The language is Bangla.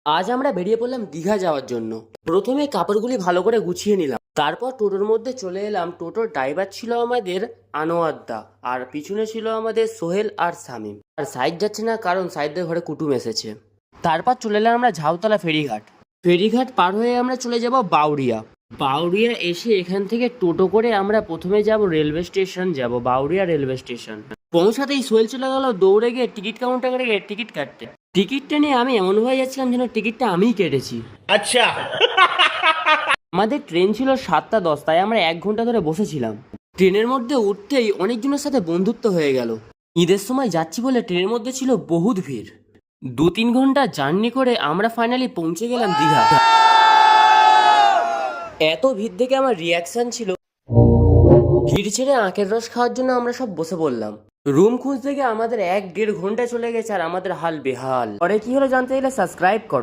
আজ আমরা বেরিয়ে পড়লাম দীঘা যাওয়ার জন্য। প্রথমে কাপড়গুলি ভালো করে গুছিয়ে নিলাম, তারপর টোটোর মধ্যে চলে এলাম। টোটোর ড্রাইভার ছিল আমাদের আনোয়ার দা, আর পিছনে ছিল আমাদের সোহেল আর শামীম। আর সাইড যাচ্ছে না কারণ সাইডদের ঘরে কুটুম এসেছে। তারপর চলে এলাম আমরা ঝাউতলা ফেরিঘাট। ফেরিঘাট পার হয়ে আমরা চলে যাব বাউরিয়া। বাউরিয়া এসে এখান থেকে টোটো করে আমরা প্রথমে যাব রেলওয়ে স্টেশন, যাব বাউরিয়া রেলওয়ে স্টেশন। পৌঁছাতেই সোহেল চলে গেল দৌড়ে গিয়ে টিকিট কাউন্টারে গিয়ে টিকিট কাটতে। টিকিটটা নিয়ে আমি এমন হয়ে যাচ্ছিলাম যেন টিকিটটা আমিই কেটেছি। আচ্ছা। আমাদের ট্রেন ছিল 7:10, তাই আমরা 1 ঘন্টা ধরে বসেছিলাম। ট্রেনের মধ্যে উঠতেই অনেকজনের সাথে বন্ধুত্ব হয়ে গেল। ঈদের সময় যাচ্ছি বলে ট্রেনের মধ্যে ছিল বহুত ভিড়। 2-3 ঘন্টা জার্নি করে আমরা ফাইনালি পৌঁছে গেলাম দীঘা। এত ভিড় দেখে আমার রিয়াকশন ছিল, ভিড় ছেড়ে আখের রস খাওয়ার জন্য আমরা সব বসে পড়লাম। রুম খুঁজতে গিয়ে আমাদের 1-1.5 ঘন্টা চলে গেছে আর আমাদের হাল বেহাল। পরে কি হলো জানতে চাইলে সাবস্ক্রাইব করো।